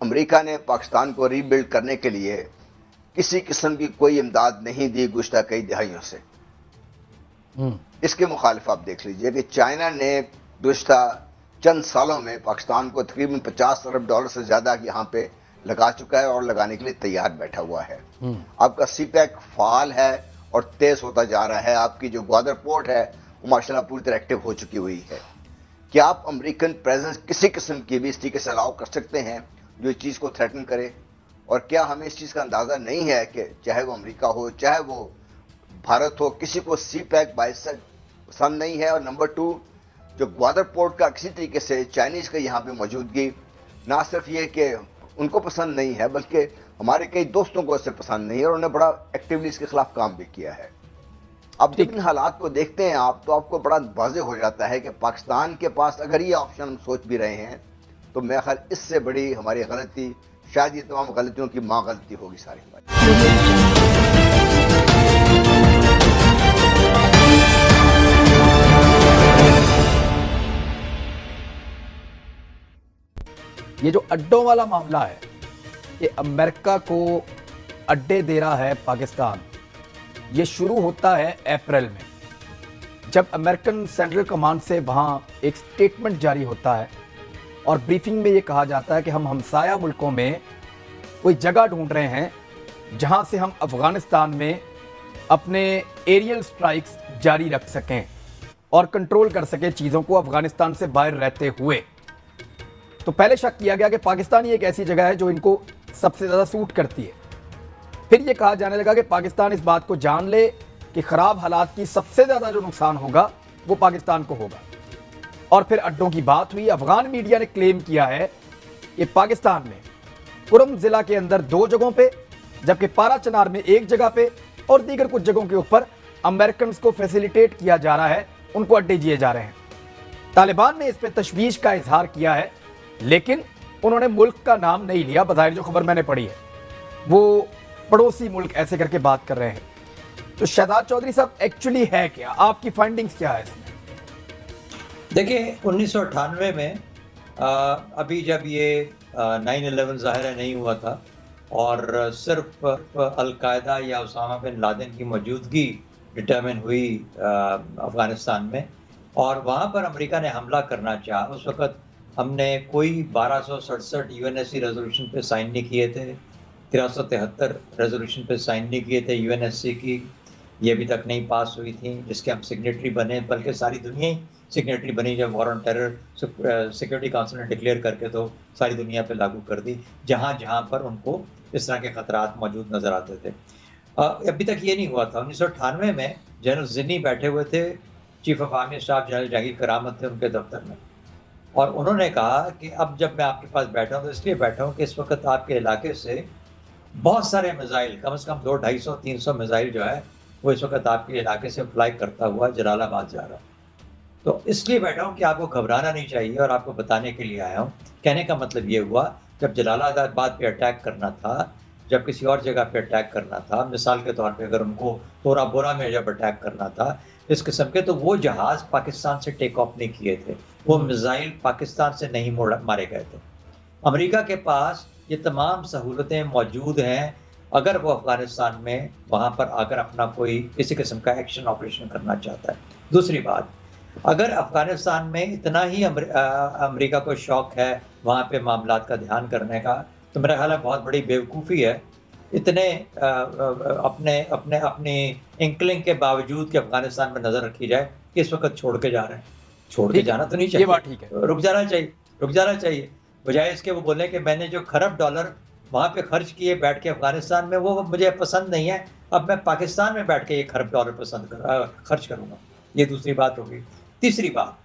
America ने पाकिस्तान को rebuild करने के लिए किसी किस्म की कोई इमदाद नहीं दी गुज़श्ता कई दहाइयों से। इसके मुखालिफ आप देख लीजिए कि चाइना ने गुज़श्ता चंद सालों में पाकिस्तान को तकरीबन 50 अरब डॉलर से ज़्यादा यहाँ पे लगा चुका है और लगाने के लिए तैयार बैठा हुआ है। आपका सीपैक फाल है और तेज होता जा रहा है। आपकी जो ग्वादर पोर्ट है वो माशाल्लाह पूरी तरह एक्टिव हो चुकी हुई है। क्या आप अमेरिकन प्रेजेंस किसी किस्म की भी इस तरीके से अलाउ कर सकते हैं जो इस चीज़ को थ्रेटन करे? और क्या हमें इस चीज़ का अंदाज़ा नहीं है कि चाहे वो अमेरिका हो चाहे वो भारत हो, किसी को सीपैक बाइसेट पसंद नहीं है। और नंबर 2, जो ग्वादर पोर्ट का किसी तरीके से चाइनीज़ का यहाँ पे मौजूदगी ना सिर्फ ये कि उनको पसंद नहीं है बल्कि हमारे कई दोस्तों को इससे पसंद नहीं है और उन्होंने बड़ा एक्टिवली इसके खिलाफ काम भी किया है। अब जब इन हालात को देखते हैं आप, तो आपको बड़ा वाज़ेह हो जाता है कि पाकिस्तान के पास अगर ये ऑप्शन हम सोच भी रहे हैं तो मेरा ख्याल इससे बड़ी हमारी गलती, शायद ये तमाम गलतियों की माँ गलती होगी सारी हमारी। ये जो अड्डों वाला मामला है, ये अमेरिका को अड्डे दे रहा है पाकिस्तान। ये शुरू होता है अप्रैल में, जब अमेरिकन सेंट्रल कमांड से वहाँ एक स्टेटमेंट जारी होता है और ब्रीफिंग में ये कहा जाता है कि हम हमसाया मुल्कों में कोई जगह ढूंढ रहे हैं जहाँ से हम अफगानिस्तान में अपने एरियल स्ट्राइक्स जारी रख सकें और कंट्रोल कर सकें चीज़ों को अफगानिस्तान से बाहर रहते हुए। तो पहले शक किया गया कि पाकिस्तान ही एक ऐसी जगह है जो इनको सबसे ज़्यादा सूट करती है। फिर ये कहा जाने लगा कि पाकिस्तान इस बात को जान ले कि ख़राब हालात की सबसे ज़्यादा जो नुकसान होगा वो पाकिस्तान को होगा। और फिर अड्डों की बात हुई। अफगान मीडिया ने क्लेम किया है कि पाकिस्तान में कुरम ज़िला के अंदर 2 जगहों पे, जबकि पारा चनार में 1 जगह पे और दीगर कुछ जगहों के ऊपर अमेरिकन को फैसिलिटेट किया जा रहा है, उनको अड्डे दिए जा रहे हैं। तालिबान ने इस पर तशवीश का इजहार किया है, लेकिन उन्होंने मुल्क का नाम नहीं लिया। बज़ाहिर जो खबर मैंने पढ़ी है वो पड़ोसी मुल्क ऐसे करके बात कर रहे हैं। तो शहजाद चौधरी साहब, एक्चुअली है क्या, आपकी फाइंडिंग्स क्या है इसमें? देखिए, 1998 में अभी जब ये 9/11 ज़ाहिर नहीं हुआ था और सिर्फ अल-कायदा या उसामा बिन लादेन की मौजूदगी डिटरमिन हुई अफ़गानिस्तान में और वहाँ पर अमेरिका ने हमला करना चाहा। उस वक़्त हमने कोई 1267 यूएनएससी रेजोल्यूशन पे साइन नहीं किए थे, 1373 रेजोल्यूशन पे साइन नहीं किए थे यूएनएससी की, ये अभी तक नहीं पास हुई थी जिसके हम सिग्नेटरी बने, बल्कि सारी दुनिया ही सिग्नेटरी बनी जब war on terror security council ने डिक्लेयर करके तो सारी दुनिया पे लागू कर दी, जहाँ जहाँ पर उनको इस तरह के खतरात मौजूद नज़र आते थे। अभी तक ये नहीं हुआ था। 1998 में जनरल ज़िन्नी बैठे हुए थे, chief of army staff general Jahangir Karamat थे उनके दफ्तर में, और उन्होंने कहा कि अब जब मैं आपके पास बैठा हूँ तो इसलिए बैठा हूँ कि इस वक्त आपके इलाके से बहुत सारे मिसाइल, कम से कम 200, 250, 300 मिसाइल जो है वो इस वक्त आपके इलाके से फ्लाई करता हुआ जलालाबाद जा रहा है। तो इसलिए बैठा हूँ कि आपको घबराना नहीं चाहिए और आपको बताने के लिए आया हूँ। कहने का मतलब ये हुआ, जब जलालाबाद पे अटैक करना था, जब किसी और जगह पे अटैक करना था, मिसाल के तौर पे अगर उनको तोरा बोरा में जब अटैक करना था इस किस्म के, तो वो जहाज़ पाकिस्तान से टेक ऑफ नहीं किए थे, वो मिसाइल पाकिस्तान से नहीं मारे गए थे। अमेरिका के पास ये तमाम सहूलतें मौजूद हैं अगर वो अफ़गानिस्तान में वहाँ पर आकर अपना कोई किसी किस्म का एक्शन ऑपरेशन करना चाहता है। दूसरी बात, अगर अफ़गानिस्तान में इतना ही अमेरिका को शौक है वहाँ पे मामलात का ध्यान करने का, तो मेरा ख्याल है बहुत बड़ी बेवकूफ़ी है इतने अपनी इंकलिंग के बावजूद कि अफ़गानिस्तान में नज़र रखी जाए कि इस वक्त छोड़ के जा रहे हैं। छोड़ के जाना तो नहीं चाहिए, ये बात ठीक है, रुक जाना चाहिए। बजाय इसके वो बोले कि मैंने जो खरब डॉलर वहाँ पे खर्च किए बैठ के अफ़गानिस्तान में, वो मुझे पसंद नहीं है, अब मैं पाकिस्तान में बैठ के ये खरब डॉलर खर्च करूँगा। ये दूसरी बात होगी। तीसरी बात,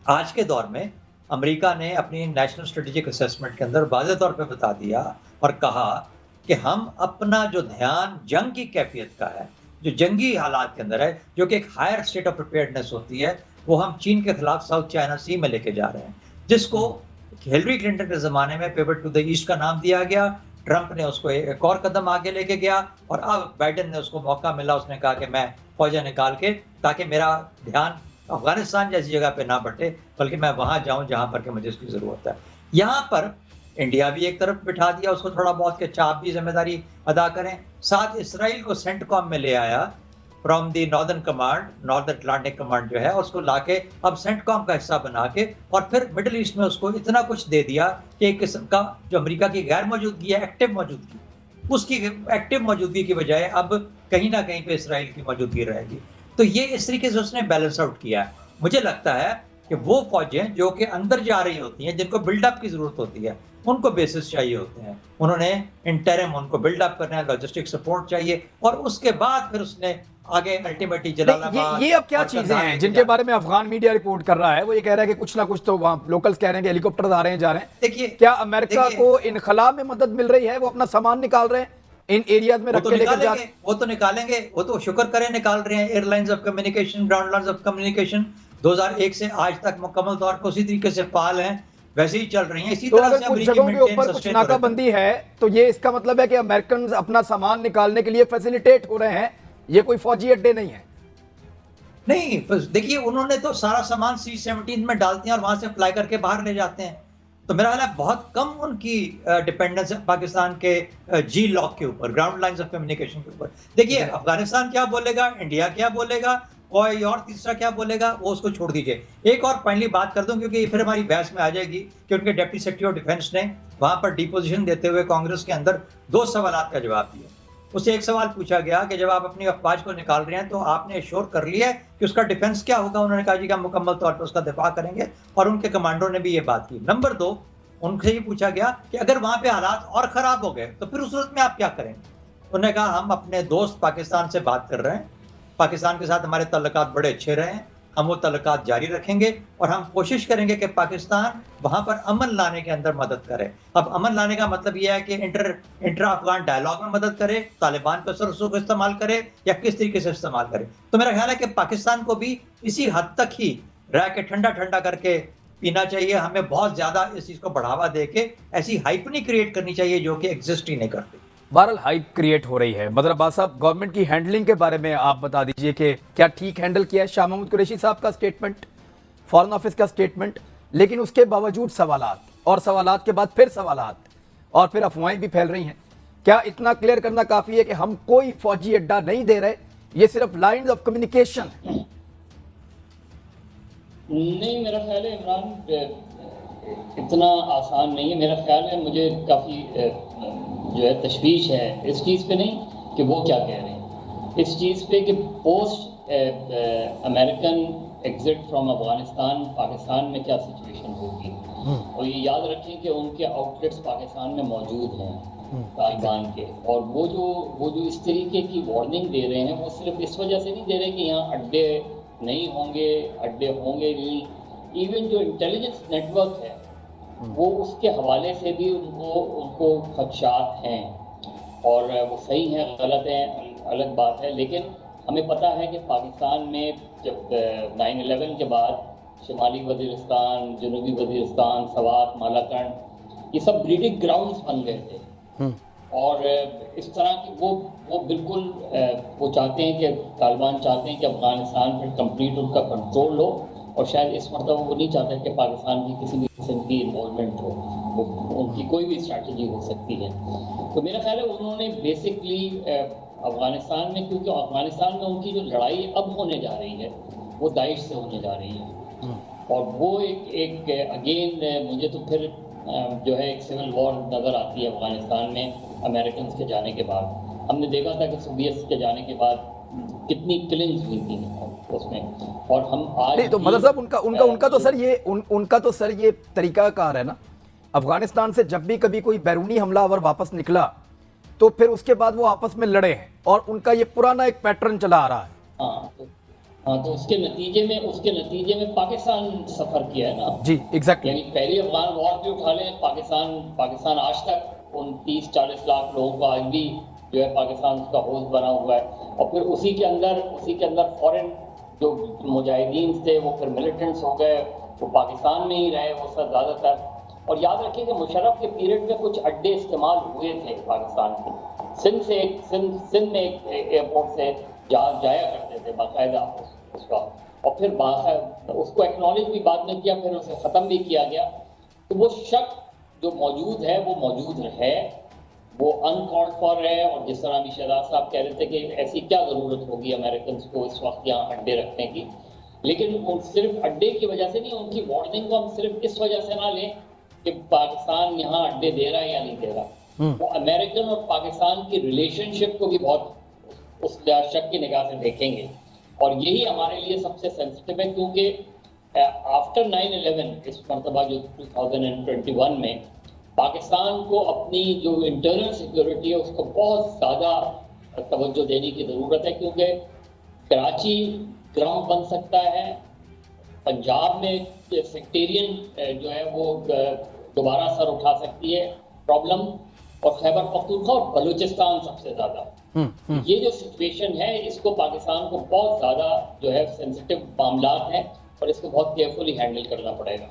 आज के दौर में अमेरिका ने अपनी नेशनल स्ट्रेटेजिक असेसमेंट के अंदर वाज़ेह तौर पे बता दिया और कहा कि हम अपना जो ध्यान जंग की कैफियत का है, जो जंगी हालात के अंदर है, जो कि एक हायर स्टेट ऑफ प्रिपेयर्डनेस होती है, वो हम चीन के खिलाफ साउथ चाइना सी में लेके जा रहे हैं, जिसको हिलरी क्लिंटन के ज़माने में पिवट टू द ईस्ट का नाम दिया गया। ट्रंप ने उसको एक और कदम आगे लेके गया और अब बाइडेन ने उसको मौका मिला, उसने कहा कि मैं फौजा निकाल के, ताकि मेरा ध्यान अफगानिस्तान जैसी जगह पे ना बटे, बल्कि मैं वहाँ जाऊँ जहाँ पर कि मुझे इसकी ज़रूरत है। यहाँ पर इंडिया भी एक तरफ बिठा दिया उसको थोड़ा बहुत कि अच्छा आप भी जिम्मेदारी अदा करें। साथ इसराइल को सेंटकॉम में ले आया from the northern command, north Atlantic command जो है उसको लाके अब सेंटकॉम का हिस्सा बना के और फिर मिडिल ईस्ट में उसको इतना कुछ दे दिया कि एक किस्म का जो अमेरिका की गैर मौजूदगी है, एक्टिव मौजूदगी, उसकी एक्टिव मौजूदगी की बजाय अब कहीं ना कहीं पे इसराइल की मौजूदगी रहेगी। तो ये इस तरीके से उसने बैलेंस आउट किया है। मुझे लगता है कि वो फौजें जो कि अंदर जा रही होती हैं, जिनको बिल्डअप की जरूरत होती है, उनको बेसिस चाहिए होते हैं, उन्होंने इंटरिम उनको बिल्डअप करना है, लॉजिस्टिक सपोर्ट चाहिए और उसके बाद फिर उसने आगे अल्टीमेटली जलालाबाद ये अब क्या चीजें हैं जिनके बारे में अफगान मीडिया रिपोर्ट कर रहा है? वो ये कह रहा है कि कुछ ना कुछ तो वहां लोकल्स कह रहे हैं कि हेलीकॉप्टर आ रहे हैं, जा रहे हैं। देखिए, क्या अमेरिका को इनखला में मदद मिल रही है? वो अपना सामान निकाल रहे हैं इन एरियाज में रख के लेकर जा रहे हैं। वो तो निकालेंगे, वो तो शुक्र करें निकाल रहे हैं। Airlines of communication, ground lines of communication 2001 से आज तक मुकम्मल तौर पर उसी तरीके से फाल हैं, वैसे ही चल रही हैं। इसी तरह से कुछ जगहों के ऊपर कुछ नाकाबंदी है तो ये इसका मतलब है कि अमेरिकन अपना सामान निकालने के लिए फैसिलिटेट हो रहे हैं, ये कोई फौजी अड्डे नहीं है। नहीं, देखिए उन्होंने तो सारा सामान C-17 में डालते हैं और वहां से फ्लाई करके बाहर ले जाते हैं। तो मेरा ख्याल है बहुत कम उनकी डिपेंडेंस है पाकिस्तान के जी लॉक के ऊपर, ग्राउंड लाइंस ऑफ कम्युनिकेशन के ऊपर। देखिए अफगानिस्तान क्या बोलेगा, इंडिया क्या बोलेगा, कोई और तीसरा क्या बोलेगा, वो उसको छोड़ दीजिए। एक और फाइनली बात कर दूं क्योंकि फिर हमारी बहस में आ जाएगी कि उनके डिप्टी सेक्रेटरी ऑफ डिफेंस ने वहां पर डिपोजिशन देते हुए कांग्रेस के अंदर 2 सवालात का जवाब दिया। उससे एक सवाल पूछा गया कि जब आप अपनी अफवाज को निकाल रहे हैं तो आपने एश्योर कर लिया है कि उसका डिफेंस क्या होगा? उन्होंने कहा जी कि हम मुकम्मल तौर पर उसका दिफा करेंगे और उनके कमांडरों ने भी ये बात की। नंबर 2, उनसे ये पूछा गया कि अगर वहां पे हालात और खराब हो गए तो फिर उस सूरत में आप क्या करेंगे? उन्होंने कहा हम अपने दोस्त पाकिस्तान से बात कर रहे हैं, पाकिस्तान के साथ हमारे ताल्लुकात बड़े अच्छे रहे हैं, हम वो ताल्लुकात जारी रखेंगे और हम कोशिश करेंगे कि पाकिस्तान वहां पर अमन लाने के अंदर मदद करे। अब अमन लाने का मतलब यह है कि इंटर अफगान डायलॉग में मदद करे, तालिबान को सरसों को इस्तेमाल करे या किस तरीके से इस्तेमाल करे। तो मेरा ख्याल है कि पाकिस्तान को भी इसी हद तक ही रह के ठंडा ठंडा करके पीना चाहिए। हमें बहुत ज्यादा इस चीज को बढ़ावा देके ऐसी हाइप नहीं क्रिएट करनी चाहिए जो कि एग्जिस्ट ही नहीं करती। बहरहाल हाइप क्रिएट हो रही है। बदर अब्बास साहब, गवर्नमेंट की हैंडलिंग के बारे में आप बता दीजिए कि क्या ठीक हैंडल किया है? शाह महमूद कुरैशी साहब का स्टेटमेंट, फॉरेन ऑफिस का स्टेटमेंट, लेकिन उसके बावजूद सवालात और सवालात के बाद फिर सवालात और फिर अफवाहें भी फैल रही हैं। क्या इतना क्लियर करना काफी है कि हम कोई फौजी अड्डा नहीं दे रहे, ये सिर्फ लाइंस ऑफ कम्युनिकेशन है? नहीं, मेरा ख्याल है इमरान इतना आसान नहीं है। मेरा ख्याल है मुझे काफ़ी जो है तशवीश है इस चीज़ पे नहीं कि वो क्या कह रहे हैं, इस चीज़ पे कि post American exit from Afghanistan Pakistan में क्या सिचुएशन होगी। और ये याद रखें कि उनके आउटलेट्स पाकिस्तान में मौजूद हैं तालिबान के, और वो जो इस तरीके की वार्निंग दे रहे हैं वो सिर्फ इस वजह से नहीं दे रहे कि यहाँ अड्डे नहीं होंगे, अड्डे होंगे नहीं। इवन जो इंटेलिजेंस नेटवर्क है वो उसके हवाले से भी उनको खदशात हैं, और वो सही हैं गलत हैं अलग बात है। लेकिन हमें पता है कि पाकिस्तान में जब 9/11 के बाद शुमाली वज़ीरिस्तान, जनूबी वज़ीरिस्तान, सवात, मालाकंड, ये सब ब्रीडिंग ग्राउंड्स बन गए थे। और इस तरह की वो बिल्कुल वो चाहते हैं कि तालिबान चाहते हैं कि अफगानिस्तान पर कंप्लीट उनका कंट्रोल हो, और शायद इस मरतबा वो नहीं चाहते कि पाकिस्तान की किसी भी किस्म की इन्वॉल्वमेंट हो, वो उनकी कोई भी स्ट्रैटेजी हो सकती है। तो मेरा ख्याल है उन्होंने बेसिकली अफगानिस्तान में, क्योंकि अफगानिस्तान में उनकी जो लड़ाई अब होने जा रही है वो दाइश से होने जा रही है, और वो एक अगेन मुझे तो फिर जो है एक सिविल वॉर नज़र आती है अफगानिस्तान में अमेरिकन के जाने के बाद। हमने देखा था कि सोवियत के जाने के बाद कितनी किलिंग्स हुई थी उसमें, और हम आज नहीं तो मतलब साहब उनका तो सर ये तरीकाकार है ना, अफगानिस्तान से जब भी कभी कोई बैरूनी हमलावर वापस निकला तो फिर उसके बाद वो आपस में लड़े हैं, और उनका ये पुराना एक पैटर्न चला आ रहा है। तो उसके नतीजे में पाकिस्तान सफर किया है ना जी, एग्जैक्टली। यानी पहली अफगान वॉर भी उठा लें, पाकिस्तान आज तक 29-40 लाख लोगों का आज भी जो है पाकिस्तान उसका होस्ट बना हुआ है, और फिर उसी के अंदर फॉरेन जो मुजाहिदीन थे वो फिर मिलिटेंट्स हो गए, वो पाकिस्तान में ही रहे वो सब ज़्यादातर। और याद रखिए कि मुशर्रफ के पीरियड में कुछ अड्डे इस्तेमाल हुए थे पाकिस्तान के। सिंध में एक एयरपोर्ट से जहाज जाया करते थे बाकायदा उसका, और फिर उसको एक्नॉलेज भी बाद में किया, फिर उसे ख़त्म भी किया गया। तो वो शक जो मौजूद है वो मौजूद है, वो अनकॉल्ड फॉर है। और जिस तरह अभी शहजाद साहब कह रहे थे कि ऐसी क्या ज़रूरत होगी अमेरिकन को इस वक्त यहाँ अड्डे रखने की, लेकिन सिर्फ अड्डे की वजह से नहीं, उनकी वार्निंग को हम सिर्फ इस वजह से ना लें कि पाकिस्तान यहाँ अड्डे दे रहा है या नहीं दे रहा। वो अमेरिकन और पाकिस्तान की रिलेशनशिप को भी बहुत उस शक की निगाह से देखेंगे। और यही हमारे लिए सबसे सेंसिटिव है, क्योंकि आफ्टर 9/11 इस मरतबा जो 2021 में पाकिस्तान को अपनी जो इंटरनल सिक्योरिटी है उसको बहुत ज़्यादा तवज्जो देने की ज़रूरत है, क्योंकि कराची ग्राउंड बन सकता है, पंजाब में सेक्टेरियन जो है वो दोबारा सर उठा सकती है प्रॉब्लम, और खैबर पख्तूनख्वा और बलूचिस्तान सबसे ज़्यादा। ये जो सिचुएशन है इसको पाकिस्तान को बहुत ज़्यादा जो है सेंसिटिव मामला है और इसको बहुत केयरफुली हैंडल करना पड़ेगा।